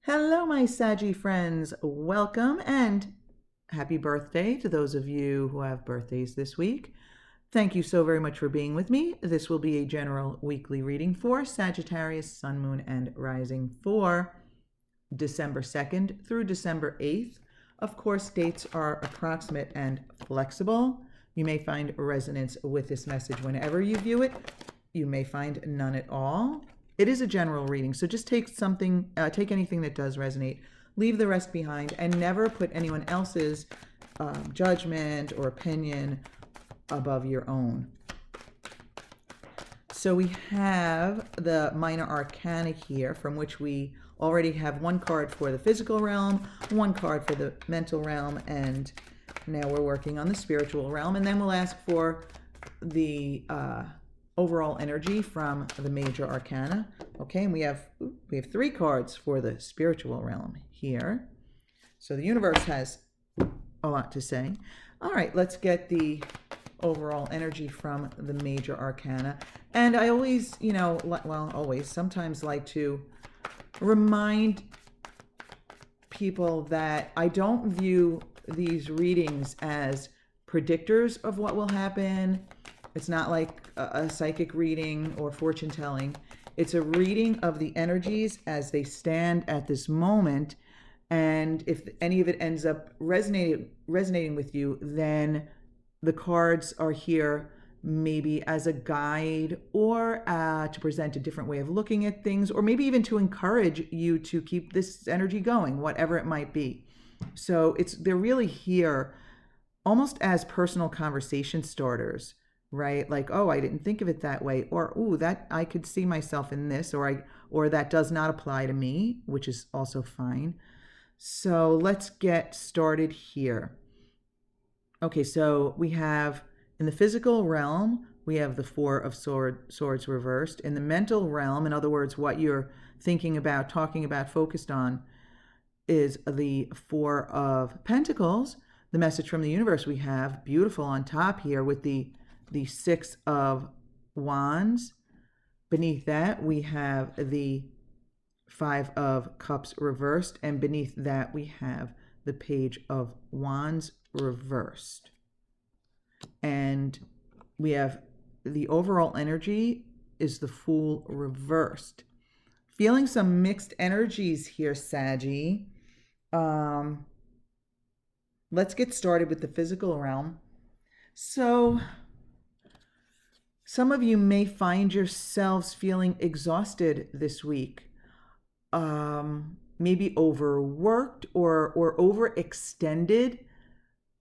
Hello, my Saggy friends. Welcome and happy birthday to those of you who have birthdays this week. Thank you so very much for being with me. This will be a general weekly reading for Sagittarius, Sun, Moon, and Rising for December 2nd through December 8th. Of course, dates are approximate and flexible. You may find resonance with this message whenever you view it. You may find none at all. It is a general reading, so just take anything that does resonate, leave the rest behind, and never put anyone else's judgment or opinion above your own. So we have the minor arcana here, from which we already have one card for the physical realm, one card for the mental realm, and now we're working on the spiritual realm. And then we'll ask for the overall energy from the major arcana. Okay, and we have 3 cards for the spiritual realm here. So the universe has a lot to say. All right, let's get the overall energy from the major arcana. And I always, sometimes like to remind people that I don't view these readings as predictors of what will happen. It's not like a psychic reading or fortune telling. It's a reading of the energies as they stand at this moment. And if any of it ends up resonating with you, then the cards are here maybe as a guide or to present a different way of looking at things, or maybe even to encourage you to keep this energy going, whatever it might be. So they're really here almost as personal conversation starters, right? Like, oh, I didn't think of it that way, or oh, that I could see myself in this, or that does not apply to me, which is also fine. So let's get started here. Okay, so we have in the physical realm, we have the 4 of Swords reversed. In the mental realm, in other words, what you're thinking about, talking about, focused on, is the 4 of Pentacles. The message from the universe we have, beautiful on top here with the 6 of Wands. Beneath that, we have the 5 of Cups reversed. And beneath that, we have the Page of Wands reversed. And we have the overall energy is the Fool reversed. Feeling some mixed energies here, Saggy. Let's get started with the physical realm. So some of you may find yourselves feeling exhausted this week, maybe overworked or overextended.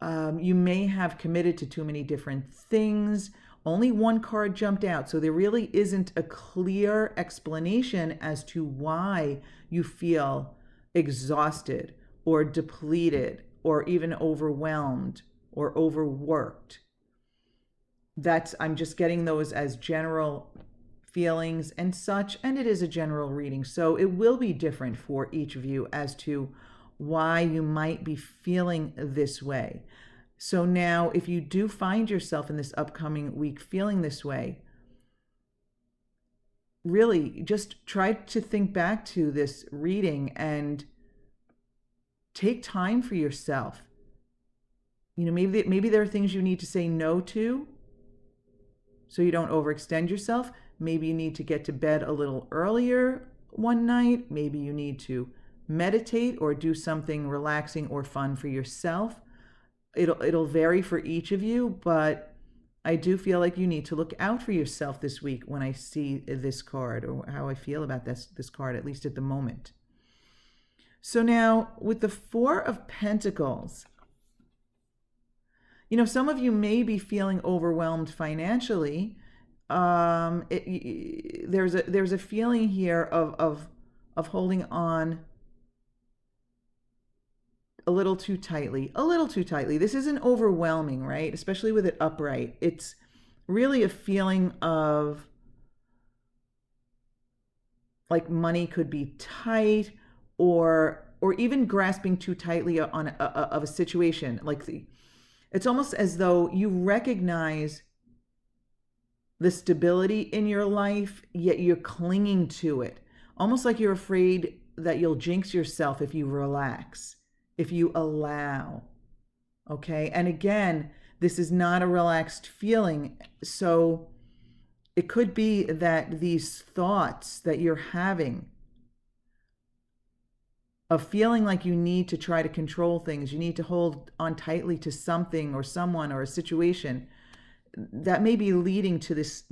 You may have committed to too many different things. Only one card jumped out, so there really isn't a clear explanation as to why you feel exhausted or depleted or even overwhelmed or overworked. I'm just getting those as general feelings and such, and it is a general reading, so it will be different for each of you as to why you might be feeling this way. So now, if you do find yourself in this upcoming week feeling this way, really just try to think back to this reading and take time for yourself. Maybe there are things you need to say no to so you don't overextend yourself. Maybe you need to get to bed a little earlier one night. Maybe you need to meditate or do something relaxing or fun for yourself. It'll vary for each of you, but I do feel like you need to look out for yourself this week when I see this card, or how I feel about this card, at least at the moment. So now with the 4 of Pentacles, some of you may be feeling overwhelmed financially. There's a feeling here of holding on a little too tightly. This isn't overwhelming, right? Especially with it upright. It's really a feeling of like money could be tight, or even grasping too tightly on of a situation. It's almost as though you recognize the stability in your life, yet you're clinging to it. Almost like you're afraid that you'll jinx yourself if you relax, if you allow. Okay. And again, this is not a relaxed feeling. So it could be that these thoughts that you're having of feeling like you need to try to control things, you need to hold on tightly to something or someone or a situation, that may be leading to this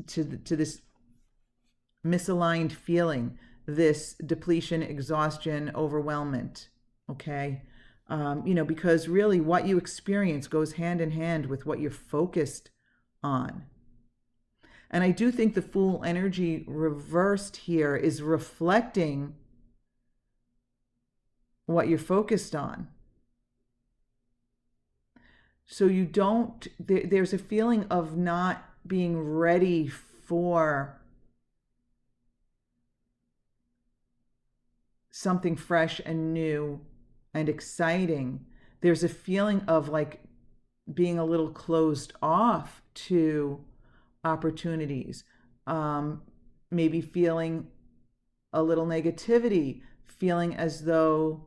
misaligned feeling, this depletion, exhaustion, overwhelmment. Okay. Because really what you experience goes hand in hand with what you're focused on. And I do think the Fool energy reversed here is reflecting what you're focused on. So there's a feeling of not being ready for something fresh and new and exciting. There's a feeling of like being a little closed off to opportunities, maybe feeling a little negativity, feeling as though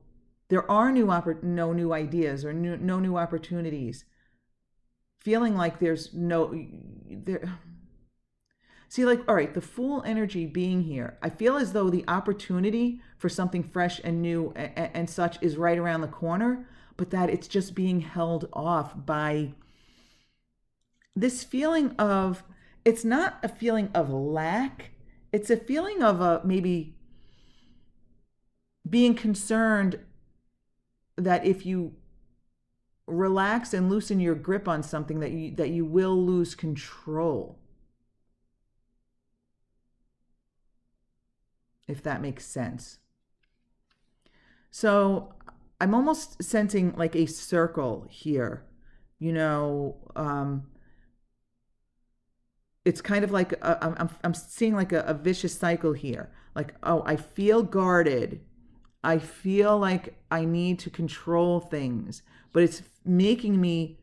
there are no new ideas or no new opportunities, feeling like there's see, like, all right, the Fool energy being here, I feel as though the opportunity for something fresh and new and such is right around the corner, but that it's just being held off by this feeling of, it's not a feeling of lack, it's a feeling of maybe being concerned that if you relax and loosen your grip on something, that you will lose control. If that makes sense. So I'm almost sensing like a circle here, it's kind of like I'm seeing like a vicious cycle here. Like, oh, I feel guarded. I feel like I need to control things, but it's making me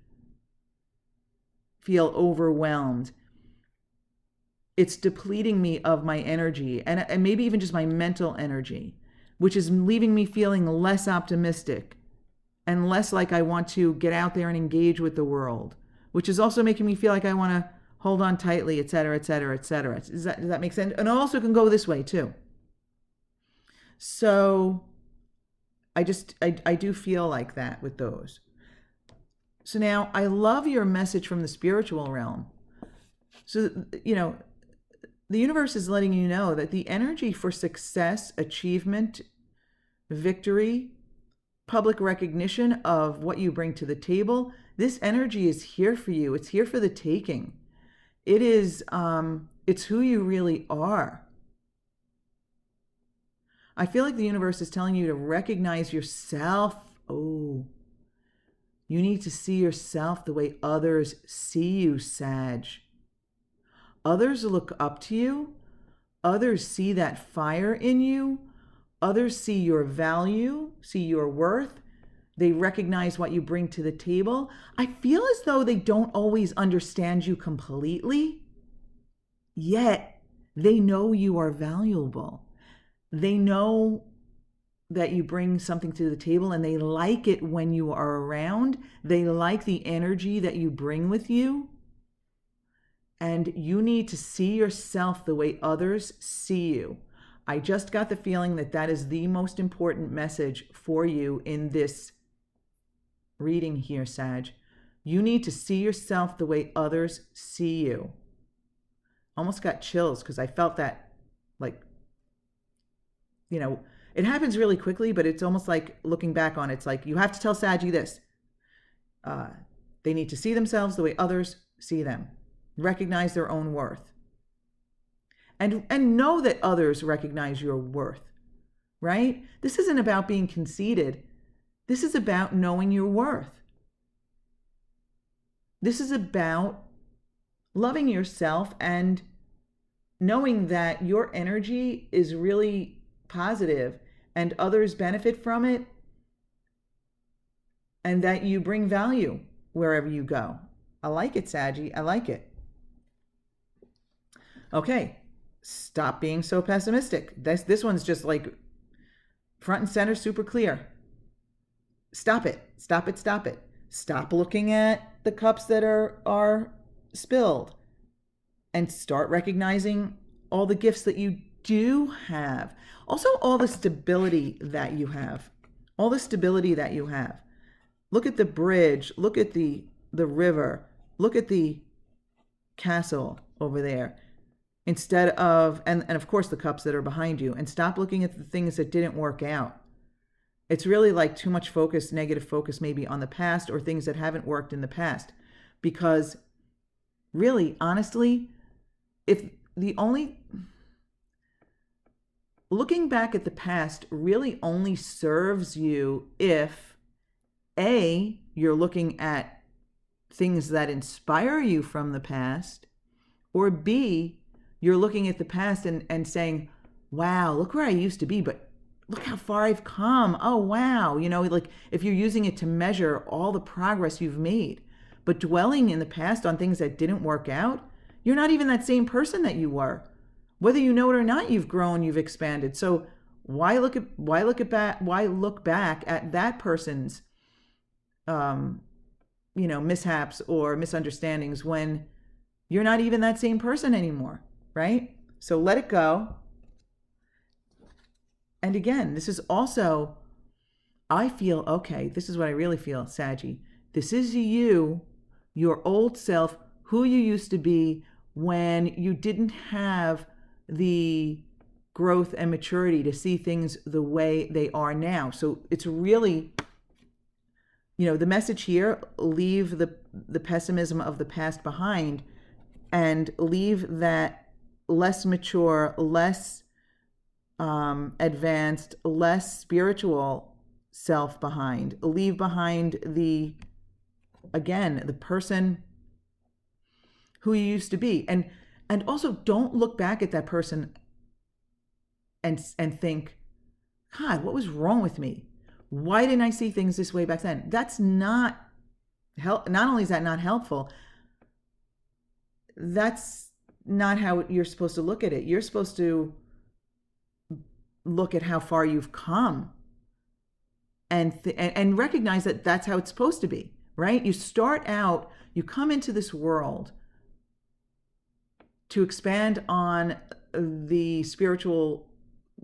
feel overwhelmed. It's depleting me of my energy and maybe even just my mental energy, which is leaving me feeling less optimistic and less like I want to get out there and engage with the world, which is also making me feel like I want to hold on tightly, et cetera, et cetera, et cetera. Does that make sense? And it also can go this way too. So I do feel like that with those. So now I love your message from the spiritual realm. So, the universe is letting you know that the energy for success, achievement, victory, public recognition of what you bring to the table, this energy is here for you. It's here for the taking. It is, it's who you really are. I feel like the universe is telling you to recognize yourself. Oh, you need to see yourself the way others see you, Sag. Others look up to you. Others see that fire in you. Others see your value, see your worth. They recognize what you bring to the table. I feel as though they don't always understand you completely, yet they know you are valuable. They know that you bring something to the table and they like it when you are around. They like the energy that you bring with you. And you need to see yourself the way others see you. I just got the feeling that that is the most important message for you in this reading here, Sag. You need to see yourself the way others see you. Almost got chills because I felt that, like, it happens really quickly, but it's almost like looking back on it, it's like you have to tell Saggy this. They need to see themselves the way others see them. Recognize their own worth. And know that others recognize your worth, right? This isn't about being conceited. This is about knowing your worth. This is about loving yourself and knowing that your energy is really positive and others benefit from it and that you bring value wherever you go. I like it, Saggy. I like it. Okay. Stop being so pessimistic. This one's just like front and center, super clear. Stop it. Stop it. Stop it. Stop looking at the cups that are spilled and start recognizing all the gifts that you do have. Also, all the stability that you have. All the stability that you have. Look at the bridge. Look at the river. Look at the castle over there. Instead of, and of course the cups that are behind you. And stop looking at the things that didn't work out. It's really like too much focus, negative focus maybe on the past or things that haven't worked in the past. Because really, honestly, looking back at the past really only serves you if A, you're looking at things that inspire you from the past, or B, you're looking at the past and saying, wow, look where I used to be, but look how far I've come. Oh, wow. Like if you're using it to measure all the progress you've made, but dwelling in the past on things that didn't work out, you're not even that same person that you were. Whether you know it or not, you've grown, you've expanded. So why look back at that person's mishaps or misunderstandings when you're not even that same person anymore, right? So let it go. And again, this is also, I feel, okay, this is what I really feel, Saggy. This is you, your old self, who you used to be when you didn't have the growth and maturity to see things the way they are now. So it's really, the message here, leave the pessimism of the past behind and leave that less mature, less advanced, less spiritual self behind. Leave behind the person who you used to be. And also don't look back at that person and think, God, what was wrong with me? Why didn't I see things this way back then? That's not only is that not helpful, that's not how you're supposed to look at it. You're supposed to look at how far you've come and recognize that that's how it's supposed to be, right? You start out, you come into this world to expand on the spiritual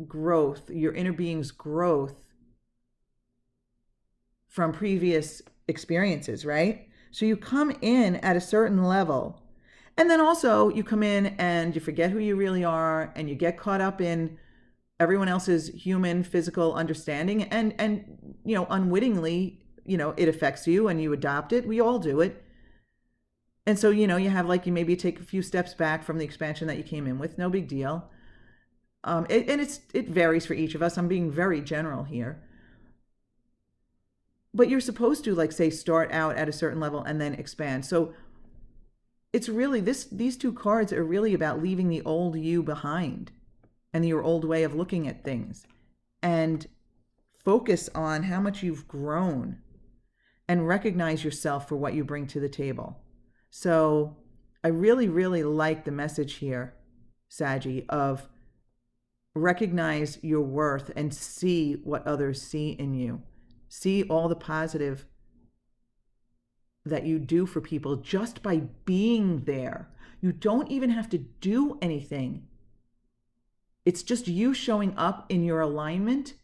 growth, your inner being's growth from previous experiences, right? So you come in at a certain level, and then also you come in and you forget who you really are, and you get caught up in everyone else's human physical understanding, and unwittingly, it affects you and you adopt it. We all do it. And so, you have you maybe take a few steps back from the expansion that you came in with. No big deal. It varies for each of us. I'm being very general here. But you're supposed to, say, start out at a certain level and then expand. So it's really, these two cards are really about leaving the old you behind and your old way of looking at things, and focus on how much you've grown and recognize yourself for what you bring to the table. So I really, really like the message here, Saggy, of recognize your worth and see what others see in you. See all the positive that you do for people just by being there. You don't even have to do anything. It's just you showing up in your alignment.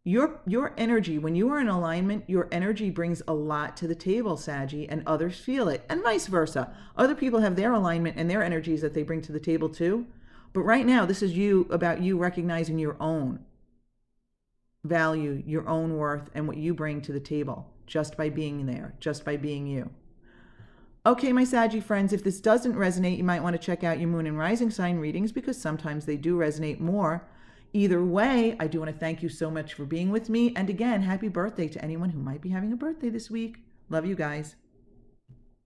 Your energy, when you are in alignment, your energy brings a lot to the table, Saggy, and others feel it, and vice versa. Other people have their alignment and their energies that they bring to the table too. But right now, this is about you recognizing your own value, your own worth, and what you bring to the table just by being there, just by being you. Okay, my Saggy friends, if this doesn't resonate, you might want to check out your moon and rising sign readings, because sometimes they do resonate more. Either way, I do want to thank you so much for being with me. And again, happy birthday to anyone who might be having a birthday this week. Love you guys.